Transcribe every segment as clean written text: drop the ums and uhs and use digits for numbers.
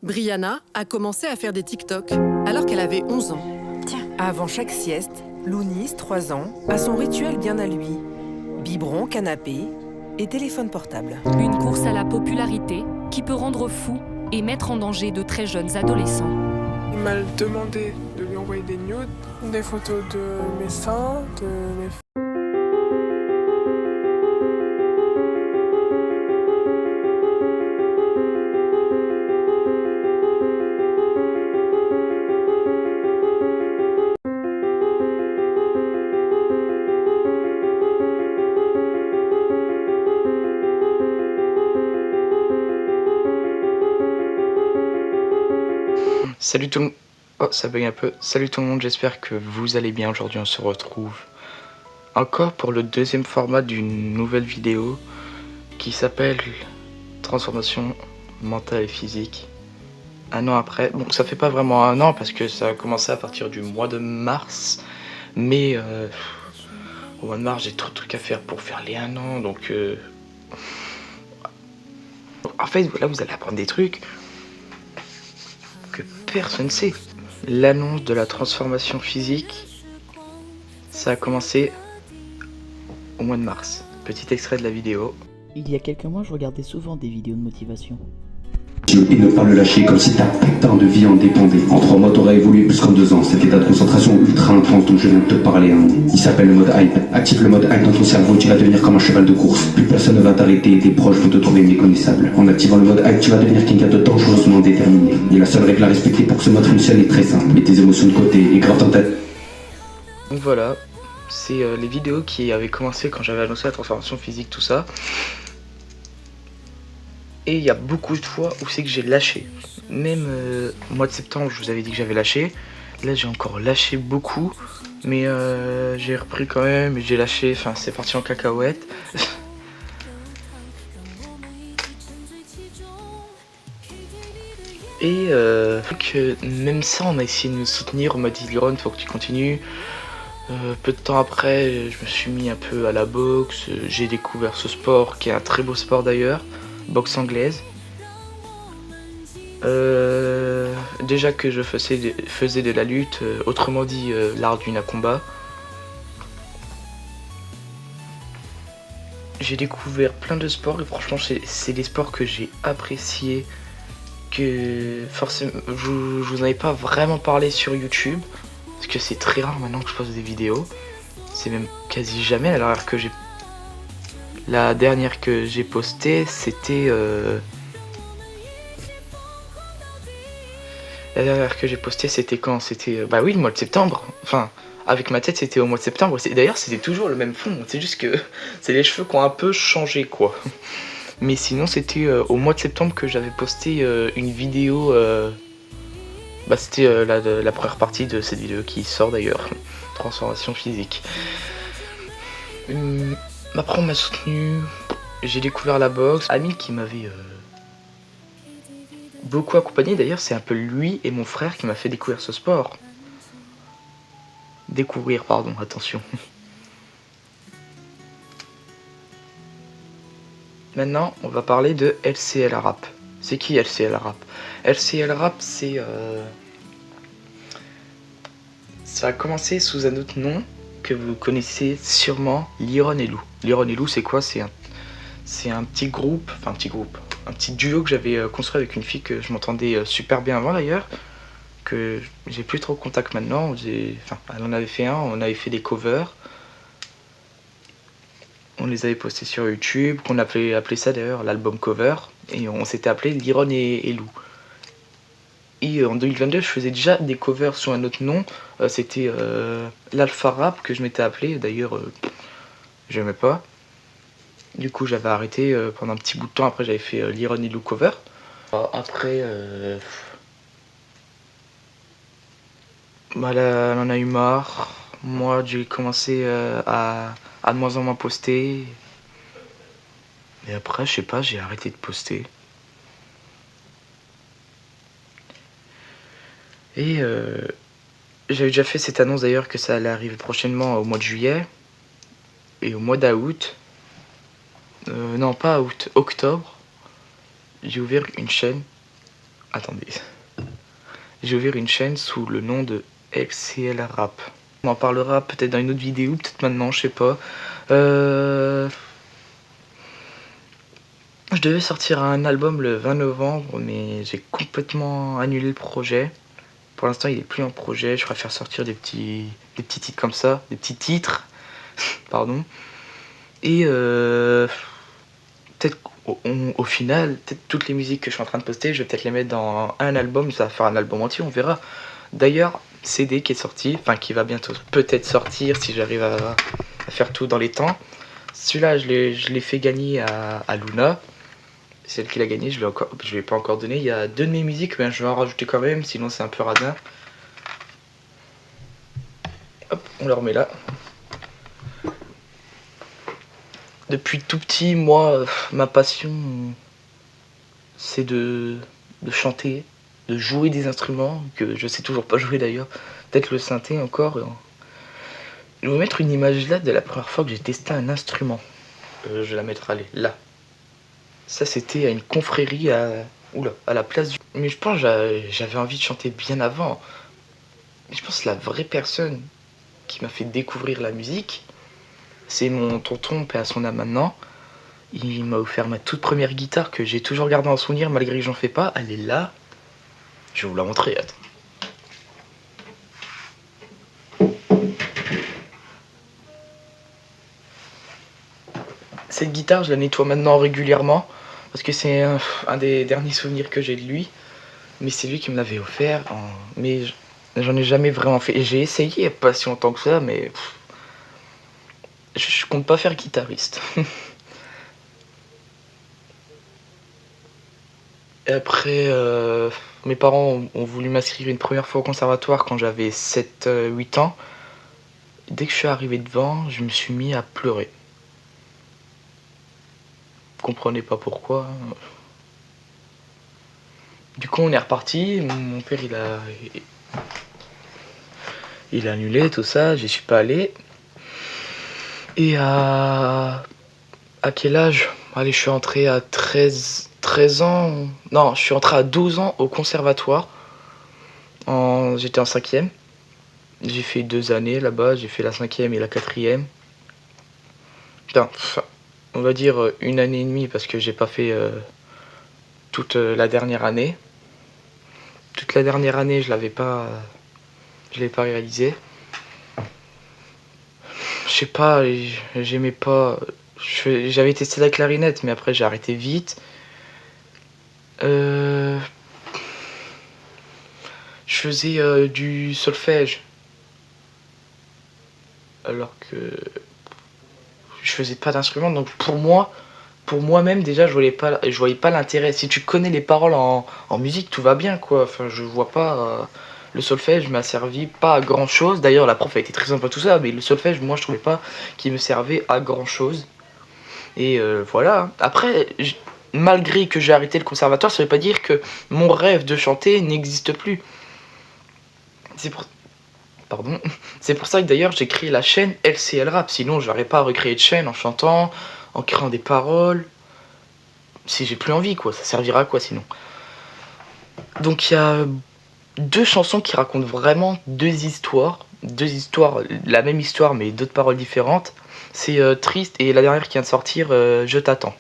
Brianna a commencé à faire des TikTok alors qu'elle avait 11 ans. Avant chaque sieste, Lounis, 3 ans, a son rituel bien à lui. Biberon, canapé et téléphone portable. Une course à la popularité qui peut rendre fou et mettre en danger de très jeunes adolescents. Il m'a demandé de lui envoyer des nudes, des photos de mes seins, de mes... Salut tout le monde. Oh, ça bug un peu. Salut tout le monde, j'espère que vous allez bien. Aujourd'hui, on se retrouve encore pour le deuxième format d'une nouvelle vidéo qui s'appelle Transformation mentale et physique. Un an après. Bon, ça fait pas vraiment un an parce que ça a commencé à partir du mois de mars. Mais au mois de mars, j'ai trop de trucs à faire pour faire les 1 an. Donc, en fait, là, vous allez apprendre des trucs que personne ne sait. L'annonce de la transformation physique, ça a commencé au mois de mars. Petit extrait de la vidéo. Il y a quelques mois, je regardais souvent des vidéos de motivation. Et ne pas le lâcher comme si ta putain de vie en dépendait. En 3 mois, t'auras évolué plus qu'en 2 ans. Cet état de concentration ultra intense dont je viens de te parler, hein. Il s'appelle le mode hype. Active le mode hype dans ton cerveau, tu vas devenir comme un cheval de course. Plus personne ne va t'arrêter et tes proches vont te trouver méconnaissable. En activant le mode hype, tu vas devenir quelqu'un de dangereusement déterminé. Et la seule règle à respecter pour que ce mode fonctionne est très simple. Mets tes émotions de côté et grave dans ta tête. Donc voilà, c'est les vidéos qui avaient commencé quand j'avais annoncé la transformation physique, tout ça. Et il y a beaucoup de fois où c'est que j'ai lâché. Même au mois de septembre, je vous avais dit que j'avais lâché. Là, j'ai encore lâché beaucoup. Mais j'ai repris quand même et j'ai lâché. Enfin, c'est parti en cacahuète. Et que même ça, on a essayé de me soutenir. On m'a dit, Liron, faut que tu continues. Peu de temps après, je me suis mis un peu à la boxe. J'ai découvert ce sport, qui est un très beau sport d'ailleurs. Boxe anglaise. Déjà que je faisais de la lutte, autrement dit l'art du combat. J'ai découvert plein de sports et franchement c'est des sports que j'ai appréciés, que forcément je vous en avais pas vraiment parlé sur YouTube parce que c'est très rare maintenant que je poste des vidéos. C'est même quasi jamais, alors que la dernière que j'ai postée, c'était la dernière que j'ai postée, c'était quand? C'était bah oui, le mois de septembre. Enfin, avec ma tête, c'était au mois de septembre. D'ailleurs, c'était toujours le même fond. C'est juste que c'est les cheveux qui ont un peu changé, quoi. Mais sinon, c'était au mois de septembre que j'avais posté une vidéo. Bah, c'était la première partie de cette vidéo qui sort d'ailleurs. Transformation physique. Après, on m'a soutenu. J'ai découvert la boxe. Ami qui m'avait beaucoup accompagné. D'ailleurs, c'est un peu lui et mon frère qui m'a fait découvrir ce sport. Découvrir, pardon, attention. Maintenant, on va parler de LCL Rap. C'est qui LCL Rap? LCL Rap, c'est... Ça a commencé sous un autre nom que vous connaissez sûrement, Liron et Lou. Liron et Lou, c'est quoi? C'est un petit groupe, enfin un petit groupe, un petit duo que j'avais construit avec une fille que je m'entendais super bien avant d'ailleurs, que j'ai plus trop contact maintenant. Enfin, elle en avait fait un, on avait fait des covers. On les avait postés sur YouTube, qu'on appelé ça d'ailleurs l'album cover, et on s'était appelé Liron et Lou. Et en 2022, je faisais déjà des covers sous un autre nom, c'était l'Alpha Rap que je m'étais appelé, d'ailleurs j'aimais pas. Du coup j'avais arrêté pendant un petit bout de temps, après j'avais fait Liron et Lou cover. Après, bah là, elle en a eu marre. Moi j'ai commencé à de moins en moins poster. Et après, je sais pas, j'ai arrêté de poster. Et j'avais déjà fait cette annonce d'ailleurs que ça allait arriver prochainement au mois de juillet. Et au mois d'août, non pas août, octobre, j'ai ouvert une chaîne Attendez. J'ai ouvert une chaîne sous le nom de LCL Rap. On en parlera peut-être dans une autre vidéo, peut-être maintenant, je sais pas. Je devais sortir un album le 20 novembre, mais j'ai complètement annulé le projet. Pour l'instant, il est plus en projet. Je préfère sortir des petits titres comme ça, des petits titres, pardon. Et peut-être au final, peut-être toutes les musiques que je suis en train de poster, je vais peut-être les mettre dans un album. Ça va faire un album entier, on verra. D'ailleurs, CD qui est sorti, enfin qui va bientôt peut-être sortir si j'arrive à faire tout dans les temps. Celui-là, je l'ai fait gagner à Luna. Celle qui l'a gagné, je lui ai pas encore donné. Il y a 2 de mes musiques, mais je vais en rajouter quand même, sinon c'est un peu radin. Hop, on le remet là. Depuis tout petit, moi, ma passion, c'est de chanter, de jouer des instruments, que je sais toujours pas jouer d'ailleurs. Peut-être le synthé encore. Je vais vous mettre une image là de la première fois que j'ai testé un instrument. Je vais la mettre, allez, là. Ça, c'était à une confrérie à la place du... Mais je pense que j'avais envie de chanter bien avant. Mais je pense que la vraie personne qui m'a fait découvrir la musique, c'est mon tonton, paix à son âme maintenant. Il m'a offert ma toute première guitare que j'ai toujours gardée en souvenir malgré que j'en fais pas. Elle est là. Je vais vous la montrer, attends. Cette guitare, je la nettoie maintenant régulièrement. Parce que c'est un des derniers souvenirs que j'ai de lui. Mais c'est lui qui me l'avait offert. Mais j'en ai jamais vraiment fait. Et j'ai essayé il n'y a pas si longtemps que ça, mais je compte pas faire guitariste. Et après, mes parents ont voulu m'inscrire une première fois au conservatoire quand j'avais 7-8 ans. Dès que je suis arrivé devant, je me suis mis à pleurer. Je comprenais pas pourquoi. Du coup, on est reparti. Mon père, il a annulé tout ça. J'y suis pas allé. Et à quel âge? Allez, je suis entré à 13 ans. Non, je suis entré à 12 ans au conservatoire. J'étais en 5e. J'ai fait 2 années là-bas. J'ai fait la 5e et la 4e. Putain, on va dire 1 année et demie parce que j'ai pas fait toute la dernière année. Toute la dernière année, je l'ai pas réalisé. Je sais pas, j'aimais pas. J'avais testé la clarinette, mais après j'ai arrêté vite. Je faisais du solfège. Alors que je faisais pas d'instrument, donc pour moi-même déjà je voyais pas l'intérêt. Si tu connais les paroles en musique, tout va bien quoi. Enfin, je vois pas. Le solfège m'a servi pas à grand chose. D'ailleurs, la prof a été très sympa tout ça, mais le solfège, moi je trouvais pas qu'il me servait à grand chose. Et voilà. Après, malgré que j'ai arrêté le conservatoire, ça veut pas dire que mon rêve de chanter n'existe plus. C'est pour ça que d'ailleurs j'ai créé la chaîne LCL Rap. Sinon, j'aurais pas recréé de chaîne en chantant, en créant des paroles. Si j'ai plus envie, quoi. Ça servira à quoi sinon? Donc il y a 2 chansons qui racontent vraiment 2 histoires. 2 histoires, la même histoire mais d'autres paroles différentes. C'est Triste et la dernière qui vient de sortir, Je t'attends.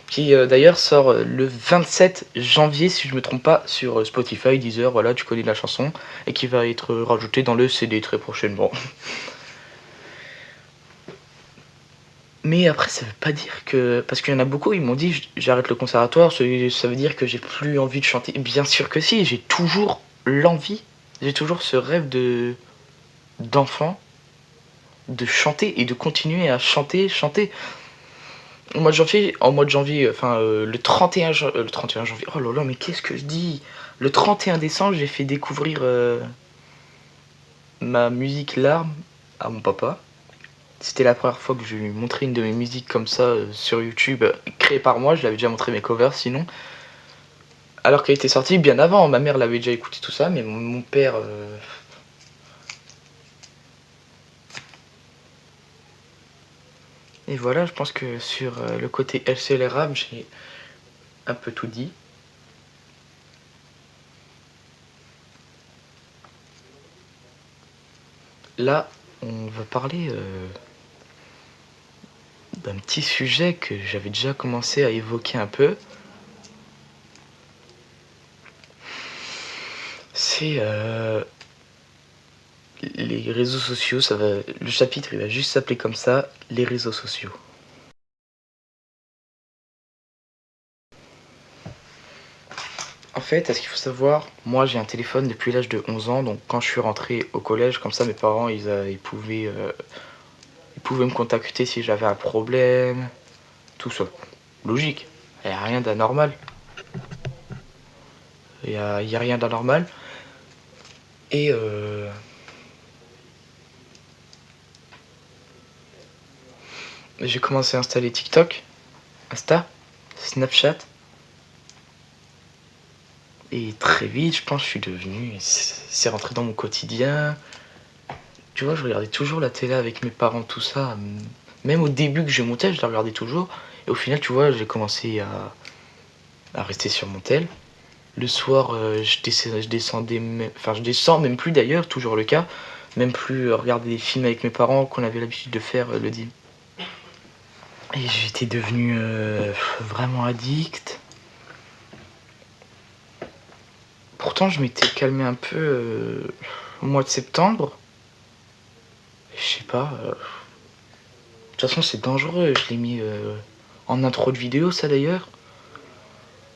Qui d'ailleurs sort le 27 janvier si je me trompe pas sur Spotify, Deezer, voilà, tu connais la chanson. Et qui va être rajoutée dans le CD très prochainement. Mais après ça veut pas dire que... Parce qu'il y en a beaucoup, ils m'ont dit j'arrête le conservatoire, ça veut dire que j'ai plus envie de chanter. Bien sûr que si, j'ai toujours l'envie, j'ai toujours ce rêve d'enfant de chanter et de continuer à chanter. Au mois de janvier, enfin le 31 janvier, oh là là, mais qu'est-ce que je dis? Le 31 décembre, j'ai fait découvrir ma musique Larmes à mon papa. C'était la première fois que je lui montrais une de mes musiques comme ça sur YouTube, créée par moi. Je l'avais déjà montré mes covers sinon. Alors qu'elle était sortie bien avant, ma mère l'avait déjà écouté tout ça, mais mon père... Et voilà, je pense que sur le côté LCL Rap, j'ai un peu tout dit. là, on va parler d'un petit sujet que j'avais déjà commencé à évoquer un peu. C'est les réseaux sociaux. Le chapitre, il va juste s'appeler comme ça, les réseaux sociaux. En fait, à ce qu'il faut savoir, moi j'ai un téléphone depuis l'âge de 11 ans, donc quand je suis rentré au collège, comme ça mes parents ils pouvaient me contacter si j'avais un problème, tout ça. Logique, il n'y a rien d'anormal. Il y a rien d'anormal. Et j'ai commencé à installer TikTok, Insta, Snapchat. Et très vite, je pense, je suis devenu... C'est rentré dans mon quotidien. Tu vois, je regardais toujours la télé avec mes parents, tout ça. Même au début que je montais, je la regardais toujours. Et au final, tu vois, j'ai commencé à rester sur mon tel. Le soir, je descendais... Enfin, je descends même plus d'ailleurs, toujours le cas. Même plus regarder des films avec mes parents qu'on avait l'habitude de faire le dimanche. Et j'étais devenu vraiment addict. Pourtant, je m'étais calmé un peu au mois de septembre. Je sais pas. De toute façon, c'est dangereux. Je l'ai mis en intro de vidéo, ça d'ailleurs.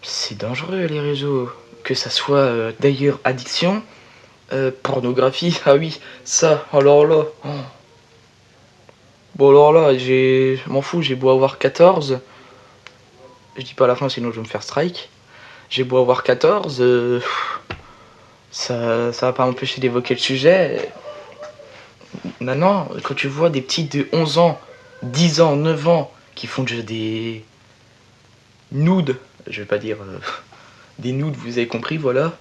C'est dangereux, les réseaux. Que ça soit d'ailleurs addiction, pornographie. Ah oui, ça, alors là. Oh. Bon, alors là, je m'en fous, j'ai beau avoir 14. Je dis pas la fin, sinon je vais me faire strike. J'ai beau avoir 14. Ça va pas m'empêcher d'évoquer le sujet. Maintenant, quand tu vois des petits de 11 ans, 10 ans, 9 ans qui font déjà des nudes, je vais pas dire des nudes, vous avez compris, voilà.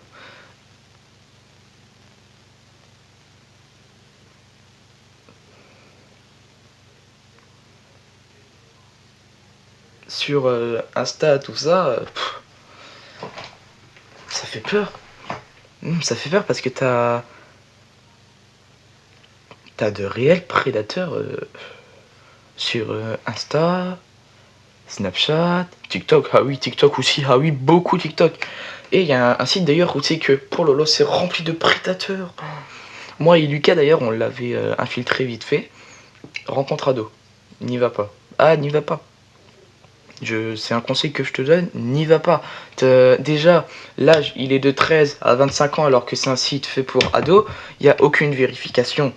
Sur Insta, tout ça, ça fait peur. Ça fait peur parce que t'as de réels prédateurs sur Insta, Snapchat, TikTok. Ah oui, TikTok aussi. Ah oui, beaucoup TikTok. Et il y a un site d'ailleurs où tu sais que pour Lolo, c'est rempli de prédateurs. Moi et Lucas d'ailleurs, on l'avait infiltré vite fait. Rencontre ado. N'y va pas. Ah, n'y va pas. C'est un conseil que je te donne, n'y va pas. Déjà, l'âge, il est de 13 à 25 ans alors que c'est un site fait pour ados. Il n'y a aucune vérification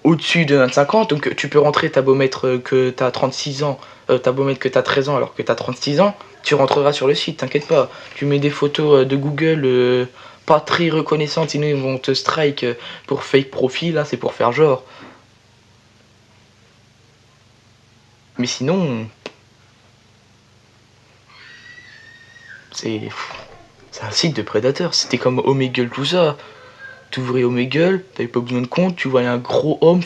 au-dessus de 25 ans. Donc tu peux rentrer, t'as beau mettre que t'as 36 ans, t'as beau mettre que t'as 13 ans alors que t'as 36 ans, tu rentreras sur le site, t'inquiète pas. Tu mets des photos de Google pas très reconnaissantes, sinon ils vont te strike pour fake profil, là c'est pour faire genre. Mais sinon... C'est un site de prédateurs. C'était comme Omegle, tout ça. T'ouvrais Omegle, t'avais pas besoin de compte, tu voyais un gros homme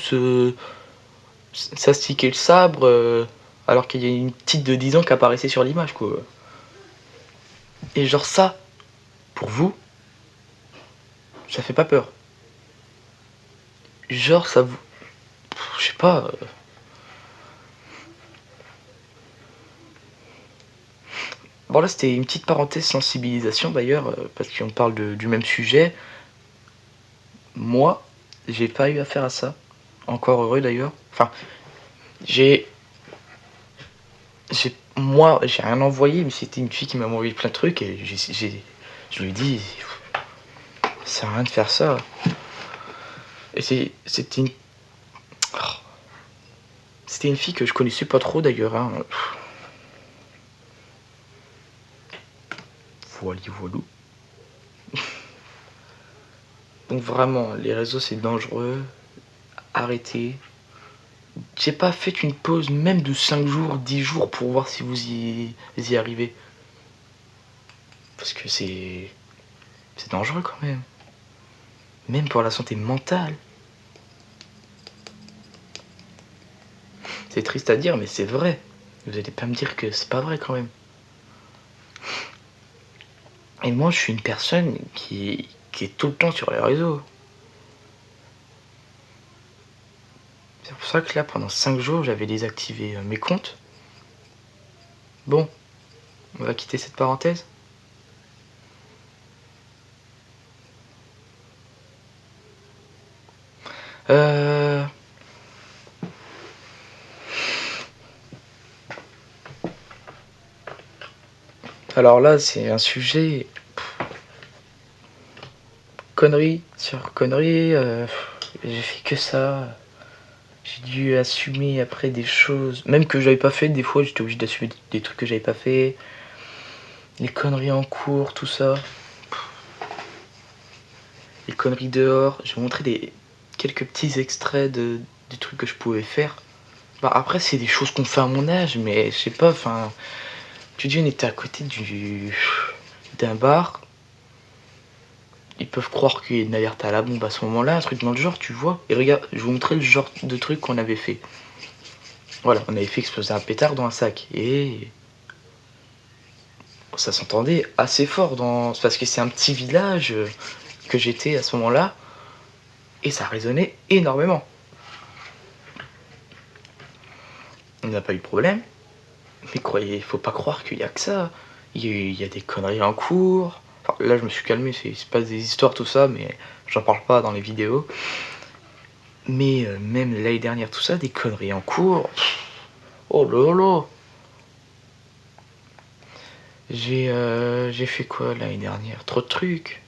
s'astiquer le sabre alors qu'il y a une petite de 10 ans qui apparaissait sur l'image, quoi. Et genre ça, pour vous, ça fait pas peur. Genre ça vous... Je sais pas... Bon là c'était une petite parenthèse sensibilisation d'ailleurs, parce qu'on parle du même sujet. Moi, j'ai pas eu affaire à ça. Encore heureux d'ailleurs. Enfin, moi, j'ai rien envoyé, mais c'était une fille qui m'a envoyé plein de trucs et je lui ai dit, ça sert à rien de faire ça. Et c'était une fille que je connaissais pas trop d'ailleurs. Hein. Voilou. Donc vraiment, les réseaux c'est dangereux. Arrêtez. J'ai pas fait une pause même de 5 jours, 10 jours pour voir si vous y arrivez. Parce que c'est dangereux quand même. Même pour la santé mentale. C'est triste à dire, mais c'est vrai. Vous allez pas me dire que c'est pas vrai quand même. Et moi, je suis une personne qui est tout le temps sur les réseaux. C'est pour ça que là, pendant 5 jours, j'avais désactivé mes comptes. Bon, on va quitter cette parenthèse. Alors là, c'est un sujet... Connerie sur connerie, j'ai fait que ça. J'ai dû assumer après des choses, même que j'avais pas fait, des fois j'étais obligé d'assumer des trucs que j'avais pas fait. Les conneries en cours, tout ça. Les conneries dehors. J'ai montré quelques petits extraits des trucs que je pouvais faire. Bah après c'est des choses qu'on fait à mon âge, mais je sais pas, enfin... Tu dis on était à côté d'un bar. Ils peuvent croire qu'il y a une alerte à la bombe à ce moment-là, un truc dans le genre, tu vois. Et regarde, je vais vous montrer le genre de truc qu'on avait fait. Voilà, on avait fait exploser un pétard dans un sac. Et ça s'entendait assez fort parce que c'est un petit village que j'étais à ce moment-là. Et ça résonnait énormément. On n'a pas eu de problème. Mais croyez, faut pas croire qu'il y a que ça. Il y a des conneries en cours. Enfin, là, je me suis calmé, c'est pas des histoires, tout ça, mais j'en parle pas dans les vidéos. Mais même l'année dernière, tout ça, des conneries en cours. Oh là là. J'ai fait quoi l'année dernière? Trop de trucs.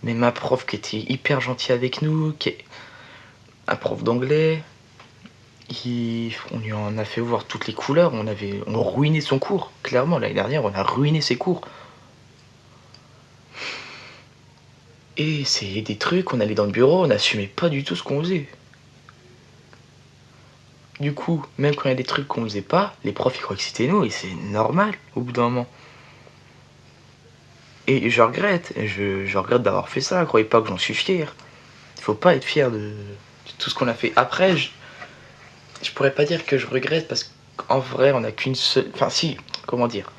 Mais ma prof qui était hyper gentille avec nous, un prof d'anglais, on lui en a fait voir toutes les couleurs, on ruinait son cours. Clairement, l'année dernière, on a ruiné ses cours. Et c'est des trucs, on allait dans le bureau, on n'assumait pas du tout ce qu'on faisait. Du coup, même quand il y a des trucs qu'on faisait pas, les profs ils croient que c'était nous, et c'est normal au bout d'un moment. Et je regrette d'avoir fait ça, croyez pas que j'en suis fier. Il faut pas être fier de tout ce qu'on a fait. Après, je pourrais pas dire que je regrette parce qu'en vrai, on n'a qu'une seule... Enfin si, comment dire,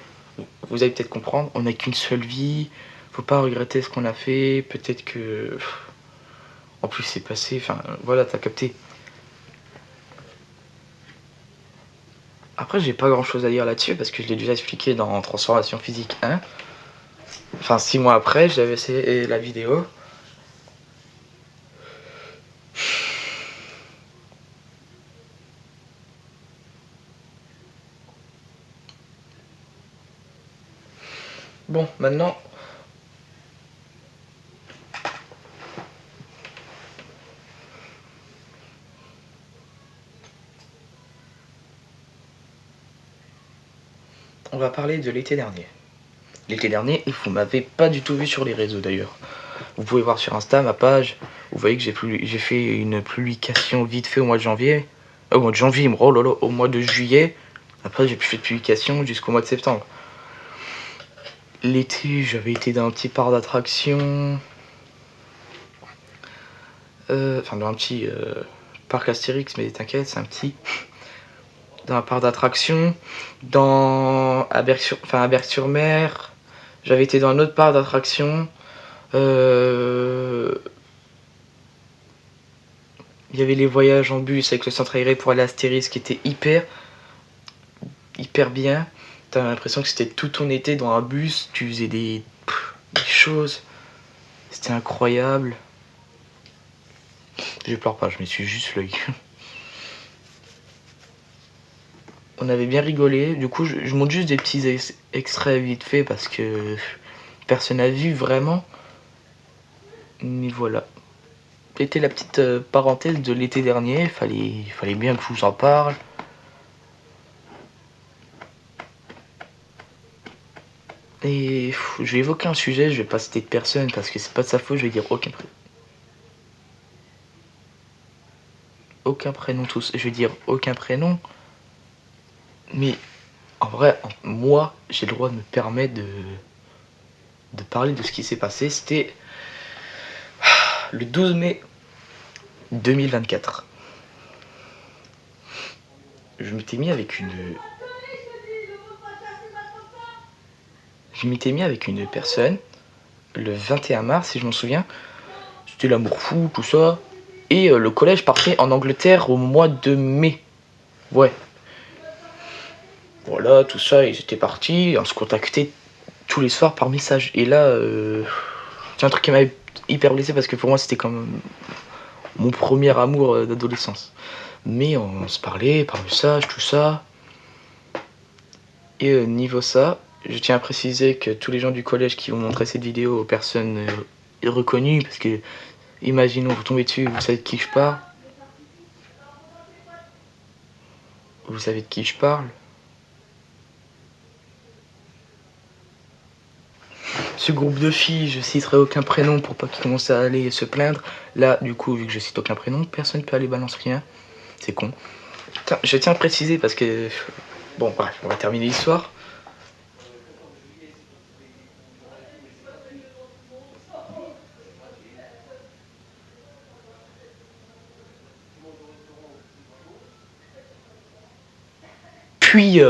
vous allez peut-être comprendre, on n'a qu'une seule vie, faut pas regretter ce qu'on a fait, peut-être que... En plus c'est passé, enfin voilà, t'as capté. Après j'ai pas grand chose à dire là-dessus parce que je l'ai déjà expliqué dans Transformation Physique 1. Enfin 6 mois après, j'avais essayé la vidéo. Bon, maintenant... On va parler de l'été dernier. L'été dernier, vous m'avez pas du tout vu sur les réseaux d'ailleurs. Vous pouvez voir sur Insta ma page. Vous voyez que j'ai fait une publication vite fait au mois de janvier. Au mois de janvier, oh là là, au mois de juillet. Après, j'ai plus fait de publication jusqu'au mois de septembre. L'été, j'avais été dans un petit parc d'attractions. Enfin, dans un petit parc Astérix, mais t'inquiète, c'est un petit. Dans un parc d'attractions. À Berck-sur-Mer. J'avais été dans un autre parc d'attractions. Il y avait les voyages en bus avec le centre aéré pour aller à Astérix qui était hyper bien. T'as l'impression que c'était tout ton été dans un bus, tu faisais des choses. C'était incroyable. Je pleure pas, je me suis juste l'œil. On avait bien rigolé, du coup je montre juste des petits extraits vite fait parce que personne n'a vu vraiment. Mais voilà. C'était la petite parenthèse de l'été dernier, il fallait bien que je vous en parle. Et je vais évoquer un sujet, je vais pas citer de personne parce que c'est pas de sa faute, je vais dire aucun prénom tous. Je vais dire aucun prénom. Mais en vrai, moi, j'ai le droit de me permettre de parler de ce qui s'est passé. C'était le 12 mai 2024. Je m'étais mis avec une personne le 21 mars, si je m'en souviens. C'était l'amour fou, tout ça. Et le collège partait en Angleterre au mois de mai. Ouais. Voilà, tout ça, ils étaient partis, on se contactait tous les soirs par message. Et là, c'est un truc qui m'a hyper blessé parce que pour moi c'était comme mon premier amour d'adolescence. Mais on se parlait par message, tout ça. Et niveau ça, je tiens à préciser que tous les gens du collège qui vont montrer cette vidéo aux personnes reconnues, parce que imaginons vous tombez dessus, vous savez de qui je parle. Vous savez de qui je parle. Ce groupe de filles, je citerai aucun prénom pour pas qu'ils commencent à aller se plaindre. Là, du coup, vu que je cite aucun prénom, personne ne peut aller balancer rien. C'est con. Je tiens à préciser parce que... Bon, bref, on va terminer l'histoire. Puis,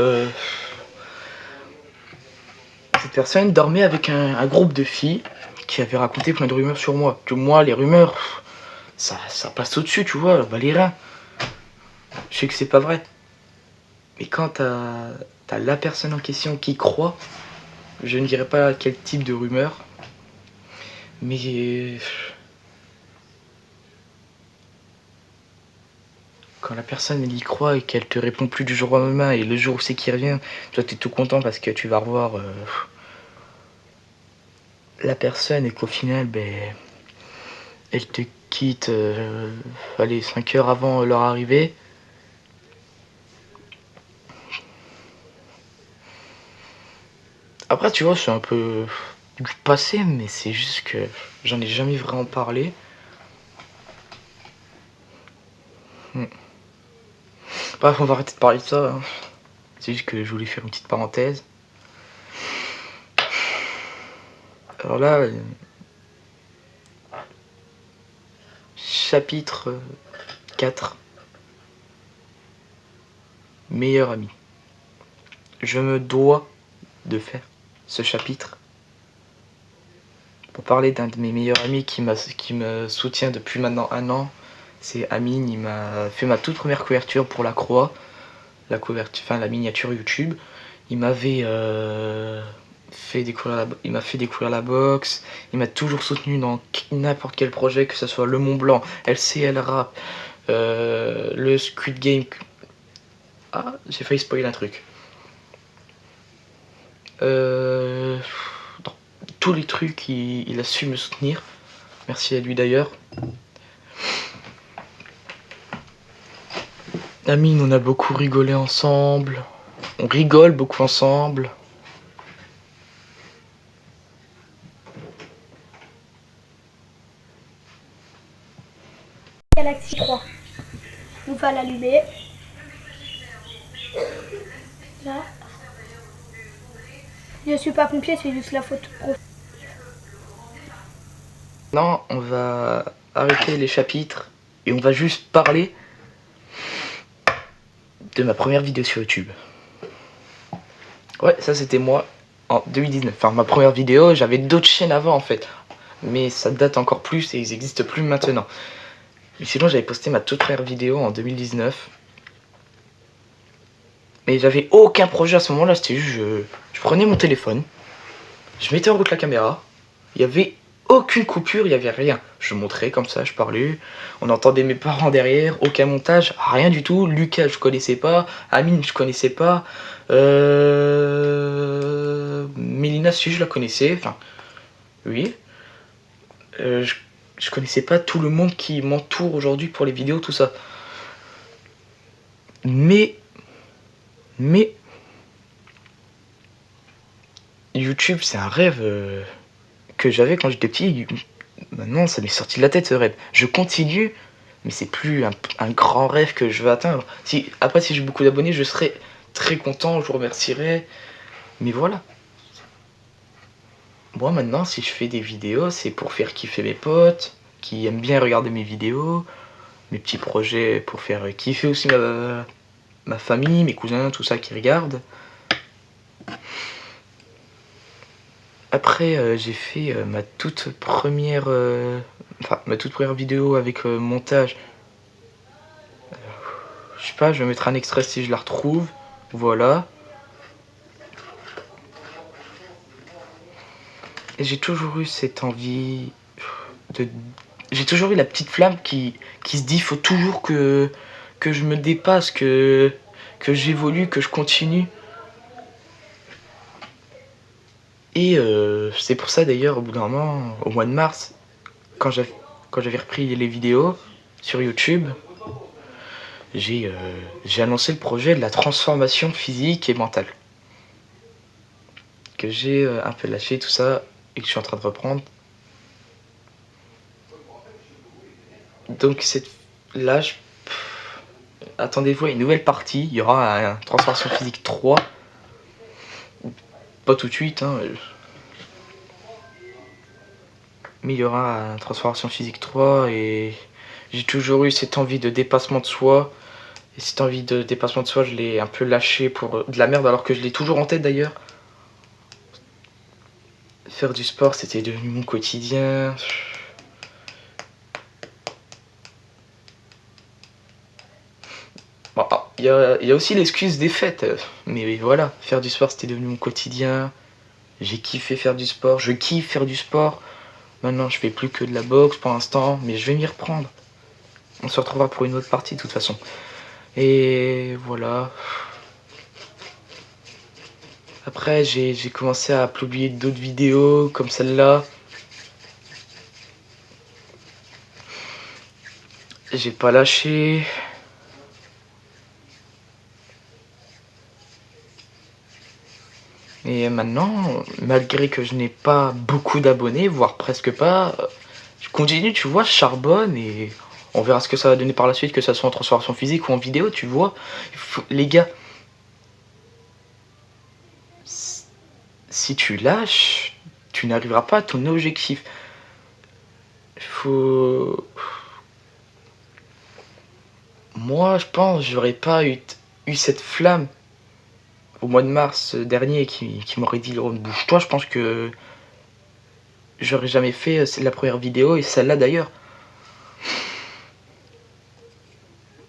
cette personne dormait avec un groupe de filles qui avait raconté plein de rumeurs sur moi. Que moi, les rumeurs, ça passe au-dessus, tu vois, bah les reins. Je sais que c'est pas vrai. Mais quand t'as la personne en question qui croit, je ne dirais pas quel type de rumeur, mais quand la personne elle y croit et qu'elle te répond plus du jour au lendemain et le jour où c'est qu'il revient, toi t'es tout content parce que tu vas revoir la personne et qu'au final ben elle te quitte allez 5 heures avant leur arrivée. Après tu vois c'est un peu du passé mais c'est juste que j'en ai jamais vraiment parlé. Bref on va arrêter de parler de ça hein. C'est juste que je voulais faire une petite parenthèse. Alors là chapitre 4 meilleur ami. Je me dois de faire ce chapitre pour parler d'un de mes meilleurs amis qui me soutient depuis maintenant 1 an. C'est Amine, il m'a fait ma toute première couverture pour la croix, la miniature YouTube. Il m'avait fait découvrir la boxe, il m'a toujours soutenu dans n'importe quel projet, que ce soit le Mont Blanc, LCL Rap, le Squid Game. Ah, j'ai failli spoiler un truc. Dans tous les trucs, il a su me soutenir. Merci à lui d'ailleurs. Amine, on a beaucoup rigolé ensemble. On rigole beaucoup ensemble. Galaxy 3. On va l'allumer. Là. Je suis pas pompier, c'est juste la photo pro. Non, on va arrêter les chapitres et on va juste parler de ma première vidéo sur YouTube. Ouais, ça c'était moi en 2019. Enfin, ma première vidéo, j'avais d'autres chaînes avant en fait. Mais ça date encore plus et ils n'existent plus maintenant. Mais sinon, j'avais posté ma toute première vidéo en 2019. Mais j'avais aucun projet à ce moment-là. C'était juste, je prenais mon téléphone, je mettais en route la caméra. Il y avait aucune coupure, il y avait rien. Je montrais comme ça, je parlais. On entendait mes parents derrière, aucun montage, rien du tout. Lucas, je connaissais pas. Amine, je connaissais pas. Mélina, si je la connaissais. Enfin, oui. Je connaissais pas tout le monde qui m'entoure aujourd'hui pour les vidéos, tout ça. Mais YouTube, c'est un rêve que j'avais quand j'étais petit. Maintenant, ça m'est sorti de la tête ce rêve. Je continue, mais c'est plus un grand rêve que je veux atteindre. Après, si j'ai beaucoup d'abonnés, je serai très content, je vous remercierai. Mais voilà. Moi, maintenant, si je fais des vidéos, c'est pour faire kiffer mes potes, qui aiment bien regarder mes vidéos, mes petits projets pour faire kiffer aussi ma famille, mes cousins, tout ça qui regardent. Après, j'ai fait ma toute première enfin ma toute première vidéo avec montage. Je sais pas, je vais mettre un extrait si je la retrouve. Voilà. Et j'ai toujours eu cette envie de... J'ai toujours eu la petite flamme qui se dit faut toujours que je me dépasse, que j'évolue, que je continue. Et c'est pour ça d'ailleurs au bout d'un moment, au mois de mars, quand j'avais repris les vidéos sur YouTube, j'ai annoncé le projet de la transformation physique et mentale. Que j'ai un peu lâché tout ça et que je suis en train de reprendre. Donc là, attendez-vous à une nouvelle partie, il y aura un transformation physique 3. Pas tout de suite, hein. Mais il y aura un transformation physique 3 et j'ai toujours eu cette envie de dépassement de soi. Et cette envie de dépassement de soi, je l'ai un peu lâché pour de la merde alors que je l'ai toujours en tête d'ailleurs. Faire du sport, c'était devenu mon quotidien. Bon, il y a aussi l'excuse des fêtes. Mais voilà, faire du sport, c'était devenu mon quotidien. J'ai kiffé faire du sport, je kiffe faire du sport. Maintenant, je fais plus que de la boxe pour l'instant, mais je vais m'y reprendre. On se retrouvera pour une autre partie de toute façon. Et voilà. Après, j'ai commencé à publier d'autres vidéos comme celle-là. J'ai pas lâché. Et maintenant, malgré que je n'ai pas beaucoup d'abonnés, voire presque pas, je continue, tu vois, je charbonne et on verra ce que ça va donner par la suite, que ça soit en transformation physique ou en vidéo, tu vois. Les gars, si tu lâches, tu n'arriveras pas à ton objectif. Moi, je pense, j'aurais pas eu cette flamme au mois de mars dernier qui m'aurait dit bouge-toi. Je pense que j'aurais jamais fait la première vidéo et celle-là d'ailleurs.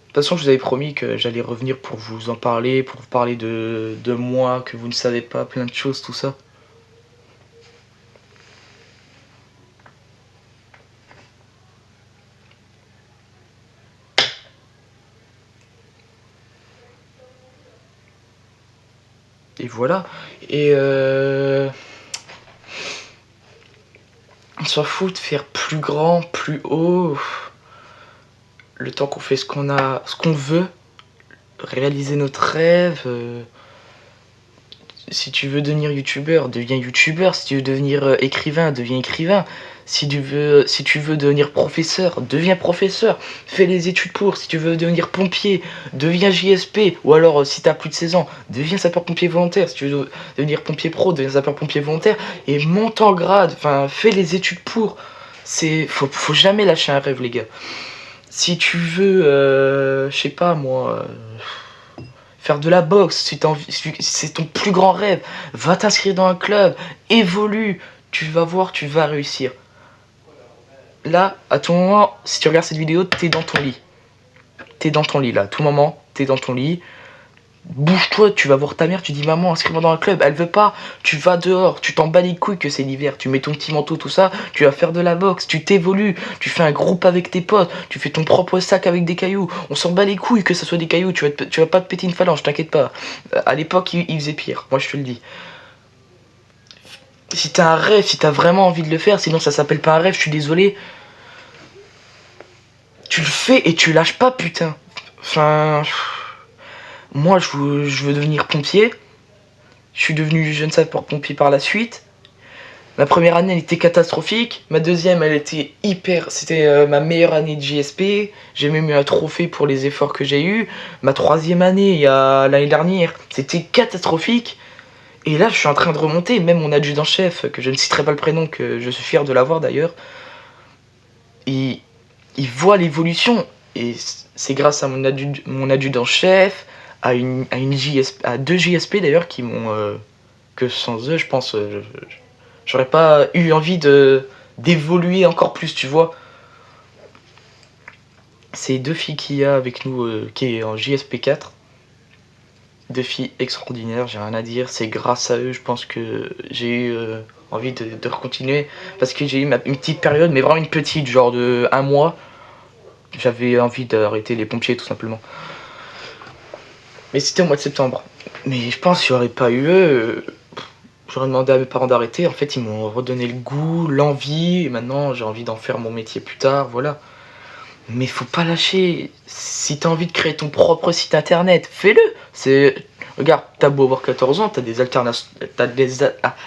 De toute façon, je vous avais promis que j'allais revenir pour vous en parler, pour vous parler de moi, que vous ne savez pas, plein de choses, tout ça. Et voilà. Et on s'en fout de faire plus grand, plus haut. Le temps qu'on fait ce qu'on veut, réaliser notre rêve. Si tu veux devenir youtubeur, deviens youtubeur. Si tu veux devenir écrivain, deviens écrivain. Si tu veux devenir professeur, deviens professeur. Fais les études pour. Si tu veux devenir pompier, deviens JSP. Ou alors, si tu as plus de 16 ans, deviens sapeur-pompier volontaire. Si tu veux devenir pompier pro, deviens sapeur-pompier volontaire. Et monte en grade. Enfin, fais les études pour. Faut jamais lâcher un rêve, les gars. Si tu veux, je sais pas moi, faire de la boxe, si c'est ton plus grand rêve, va t'inscrire dans un club, évolue, tu vas voir, tu vas réussir. Là, à tout moment, si tu regardes cette vidéo, t'es dans ton lit. T'es dans ton lit là, à tout moment, t'es dans ton lit. Bouge-toi, tu vas voir ta mère, tu dis maman, inscris-moi dans un club, elle veut pas, tu vas dehors, tu t'en bats les couilles que c'est l'hiver, tu mets ton petit manteau, tout ça, tu vas faire de la boxe, tu t'évolues, tu fais un groupe avec tes potes, tu fais ton propre sac avec des cailloux, on s'en bat les couilles que ça soit des cailloux, tu vas pas te péter une phalange, t'inquiète pas. À l'époque, il faisait pire, moi je te le dis. Si t'as un rêve, si t'as vraiment envie de le faire, sinon ça s'appelle pas un rêve, je suis désolé. Tu le fais et tu lâches pas, putain. Enfin... Moi, je veux devenir pompier. Je suis devenu jeune sapeur-pompier par la suite. Ma première année, elle était catastrophique. Ma deuxième, elle était hyper... C'était ma meilleure année de JSP. J'ai même eu un trophée pour les efforts que j'ai eus. Ma troisième année, l'année dernière, c'était catastrophique. Et là, je suis en train de remonter. Même mon adjudant-chef, que je ne citerai pas le prénom, que je suis fier de l'avoir d'ailleurs, il voit l'évolution. Et c'est grâce à mon adjudant-chef, à deux JSP d'ailleurs qui m'ont... que sans eux, je pense, j'aurais pas eu envie d'évoluer encore plus, tu vois. C'est 2 filles qu'il y a avec nous, qui est en JSP4. 2 filles extraordinaires, j'ai rien à dire. C'est grâce à eux, je pense que j'ai eu envie de continuer. Parce que j'ai eu une petite période, mais vraiment une petite, genre de 1 mois. J'avais envie d'arrêter les pompiers, tout simplement. Mais c'était au mois de septembre. Mais je pense qu'il n'y aurait pas eu eux. J'aurais demandé à mes parents d'arrêter. En fait, ils m'ont redonné le goût, l'envie. Et maintenant, j'ai envie d'en faire mon métier plus tard, voilà. Mais faut pas lâcher. Si t'as envie de créer ton propre site internet, fais-le. Regarde, t'as beau avoir 14 ans, t'as des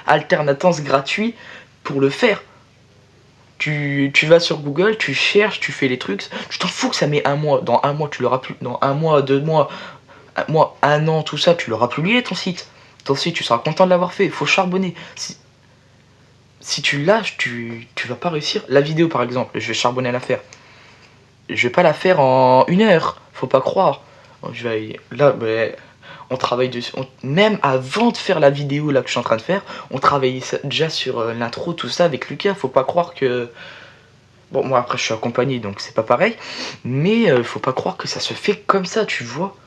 alternances gratuits pour le faire. Tu vas sur Google, tu cherches, tu fais les trucs. Tu t'en fous que ça met 1 mois. Dans 1 mois, tu l'auras plus. Dans 1 mois, 2 mois, 1 an, tout ça, tu l'auras publié ton site. Ton site, tu seras content de l'avoir fait. Il faut charbonner. Si tu lâches, tu vas pas réussir. La vidéo, par exemple, je vais charbonner à la faire. Je vais pas la faire en 1 heure, faut pas croire. Là, on travaille dessus. Même avant de faire la vidéo là que je suis en train de faire, on travaillait déjà sur l'intro, tout ça avec Lucas. Faut pas croire que... Bon, moi après je suis accompagné, donc c'est pas pareil. Mais faut pas croire que ça se fait comme ça, tu vois.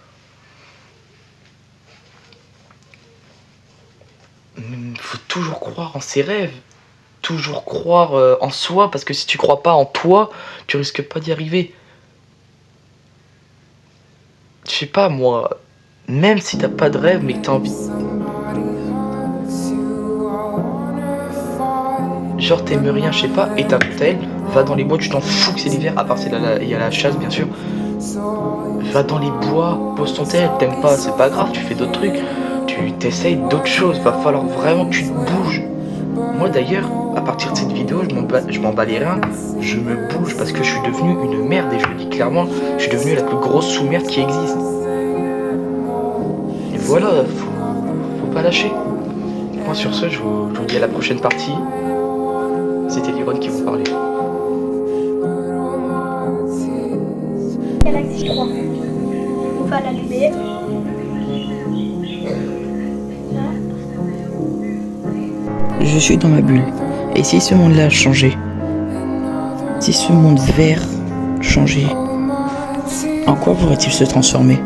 Faut toujours croire en ses rêves. Toujours croire en soi, parce que si tu crois pas en toi, tu risques pas d'y arriver. Je sais pas moi, même si t'as pas de rêve mais que t'as envie, genre t'aimes rien, je sais pas, et t'as tel, va dans les bois, tu t'en fous que c'est l'hiver, à part il y a la chasse bien sûr. Va dans les bois, pose ton tel, t'aimes pas, c'est pas grave, tu fais d'autres trucs, tu t'essayes d'autres choses, va falloir vraiment que tu te bouges. Moi d'ailleurs, à partir de cette vidéo, je m'en bats les reins, je me bouge parce que je suis devenu une merde, et je le dis clairement, je suis devenu la plus grosse sous-merde qui existe. Et voilà, faut pas lâcher. Moi sur ce, je vous dis à la prochaine partie. C'était Liron qui vous parlait. Galaxy 3. On va l'allumer. Je suis dans ma bulle. Et si ce monde-là changeait? Si ce monde vert changeait? En quoi pourrait-il se transformer?